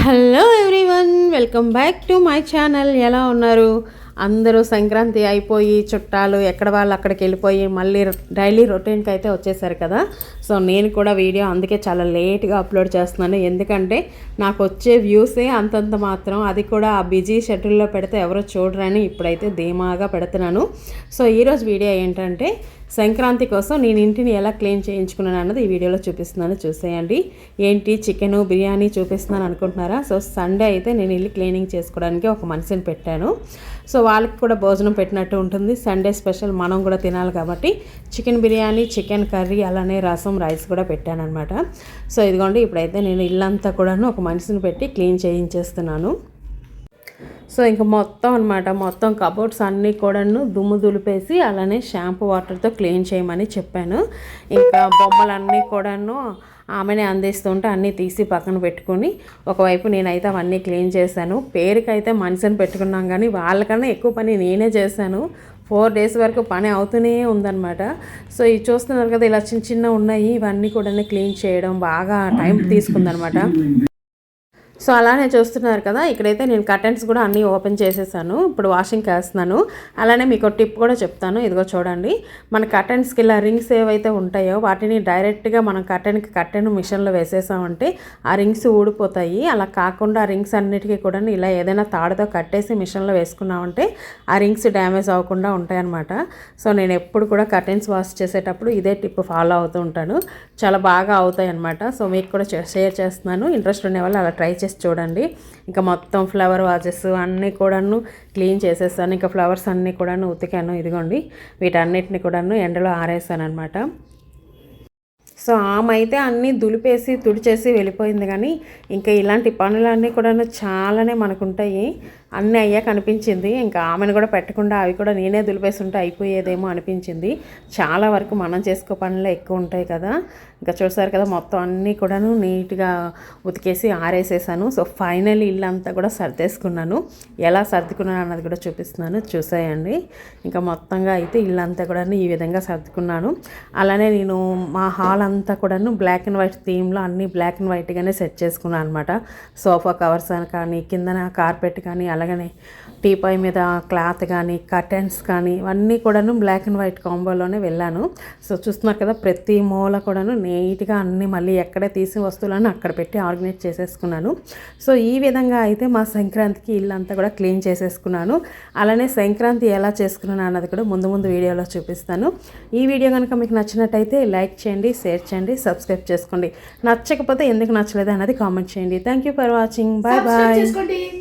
Hello everyone, welcome back to my channel. ఎలా ఉన్నారు అందరూ? సంక్రాంతి అయిపోయి చుట్టాలు ఎక్కడ వాళ్ళు అక్కడికి వెళ్ళిపోయి మళ్ళీ డైలీ రొటీన్కి అయితే వచ్చేసారు కదా. సో నేను కూడా వీడియో అందుకే చాలా లేట్గా అప్లోడ్ చేస్తున్నాను. ఎందుకంటే నాకు వచ్చే వ్యూసే అంతంత మాత్రం, అది కూడా ఆ బిజీ షెడ్యూల్లో పెడితే ఎవరో చూడరని ఇప్పుడైతే ధీమాగా పెడుతున్నాను. సో ఈరోజు వీడియో ఏంటంటే సంక్రాంతి కోసం నేను ఇంటిని ఎలా క్లీన్ చేయించుకున్నాను అన్నది ఈ వీడియోలో చూపిస్తున్నాను, చూసేయండి. ఏంటి చికెను బిర్యానీ చూపిస్తున్నాను అనుకుంటున్నారా? సో సండే అయితే నేను ఇల్లు క్లీనింగ్ చేసుకోవడానికి ఒక మనిషిని పెట్టాను. సో వాళ్ళకి కూడా భోజనం పెట్టినట్టు ఉంటుంది. సండే స్పెషల్ మనం కూడా తినాలి కాబట్టి చికెన్ బిర్యానీ, చికెన్ కర్రీ, అలానే రసం, రైస్ కూడా పెట్టాను అనమాట. సో ఇదిగోండి, ఇప్పుడైతే నేను ఇల్లంతా కూడాను ఒక మనిషిని పెట్టి క్లీన్ చేయించేస్తున్నాను. సో ఇంకా మొత్తం అనమాట, మొత్తం కబోర్డ్స్ అన్నీ కూడాను దుమ్ము దులిపేసి అలానే షాంపూ వాటర్తో క్లీన్ చేయమని చెప్పాను. ఇంకా బొమ్మలన్నీ కూడాను ఆమెనే అందిస్తుంటే అన్నీ తీసి పక్కన పెట్టుకొని ఒకవైపు నేనైతే అవన్నీ క్లీన్ చేశాను. పేరుకైతే మనిషిని పెట్టుకున్నాం కానీ వాళ్ళకన్నా ఎక్కువ పని నేనే చేశాను. 4 days వరకు పని అవుతూనే ఉందన్నమాట. సో ఇవి చూస్తున్నారు కదా, ఇలా చిన్న చిన్న ఉన్నాయి, ఇవన్నీ కూడా క్లీన్ చేయడం బాగా టైం తీసుకుందనమాట. సో అలానే చూస్తున్నారు కదా, ఇక్కడైతే నేను కర్టెన్స్ కూడా అన్నీ ఓపెన్ చేసేసాను. ఇప్పుడు వాషింగ్కి వేస్తున్నాను. అలానే మీకు టిప్ కూడా చెప్తాను. ఇదిగో చూడండి, మన కర్టెన్స్కి ఇలా రింగ్స్ ఏవైతే ఉంటాయో వాటిని డైరెక్ట్గా మనం కర్టెన్ మిషన్లో వేసేసామంటే ఆ రింగ్స్ ఊడిపోతాయి. అలా కాకుండా ఆ రింగ్స్ అన్నిటికీ కూడా ఇలా ఏదైనా తాడుతో కట్టేసి మిషన్లో వేసుకున్నామంటే ఆ రింగ్స్ డ్యామేజ్ అవ్వకుండా ఉంటాయన్నమాట. సో నేను ఎప్పుడు కూడా కర్టెన్స్ వాష్ చేసేటప్పుడు ఇదే టిప్ ఫాలో అవుతూ ఉంటాను. చాలా బాగా అవుతాయి అన్నమాట. సో మీకు కూడా షేర్ చేస్తున్నాను. ఇంట్రెస్ట్ ఉండే వాళ్ళు అలా ట్రై చేసి చూడండి. ఇంకా మొత్తం ఫ్లవర్ వాజెస్ అన్నీ కూడాను క్లీన్ చేసేసాను. ఇంకా ఫ్లవర్స్ అన్నీ కూడాను ఉతికాను. ఇదిగోండి, వీటన్నిటిని కూడాను ఎండలో ఆరేసాను అనమాట. సో ఆమె అయితే అన్నీ దులిపేసి తుడిచేసి వెళ్ళిపోయింది. కానీ ఇంకా ఇలాంటి పనులన్నీ కూడాను చాలానే మనకుంటాయి. అన్నీ అయ్యాక అనిపించింది ఇంకా ఆమెను కూడా పెట్టకుండా అవి కూడా నేనే దులిపేసి ఉంటే అయిపోయేదేమో అనిపించింది. చాలా వరకు మనం చేసుకో పనులే ఎక్కువ ఉంటాయి కదా. ఇంకా చూసారు కదా, మొత్తం అన్నీ కూడాను నీట్గా ఉతికేసి ఆరేసేసాను. సో ఫైనల్లీ ఇల్లంతా కూడా సర్దేసుకున్నాను. ఎలా సర్దుకున్నాను అన్నది కూడా చూపిస్తున్నాను, చూసేయండి. ఇంకా మొత్తంగా అయితే ఇల్లంతా కూడా ఈ విధంగా సర్దుకున్నాను. అలానే నేను మా హాల్ అంతా కూడాను బ్లాక్ అండ్ వైట్ థీమ్లో అన్నీ బ్లాక్ అండ్ వైట్గానే సెట్ చేసుకున్నాను అనమాట. సోఫా కవర్స్ కానీ, కిందన కార్పెట్ కానీ, అలాగనే టీపాయ్ మీద క్లాత్ కానీ, కర్టెన్స్ కానీ ఇవన్నీ కూడాను బ్లాక్ అండ్ వైట్ కాంబోలోనే వెళ్ళాను. సో చూస్తున్నారు కదా, ప్రతి మూల కూడాను నీట్గా అన్నీ మళ్ళీ ఎక్కడే తీసి వస్తువులను అక్కడ పెట్టి ఆర్గనైజ్ చేసేసుకున్నాను. సో ఈ విధంగా అయితే మా సంక్రాంతికి ఇల్లంతా కూడా క్లీన్ చేసేసుకున్నాను. అలానే సంక్రాంతి ఎలా చేసుకున్నాను అన్నది కూడా ముందు వీడియోలో చూపిస్తాను. ఈ వీడియో కనుక మీకు నచ్చినట్టయితే లైక్ చేయండి, షేర్ చేయండి, సబ్స్క్రైబ్ చేసుకోండి. నచ్చకపోతే ఎందుకు నచ్చలేదు అన్నది కామెంట్ చేయండి. Thank you for watching. Bye bye.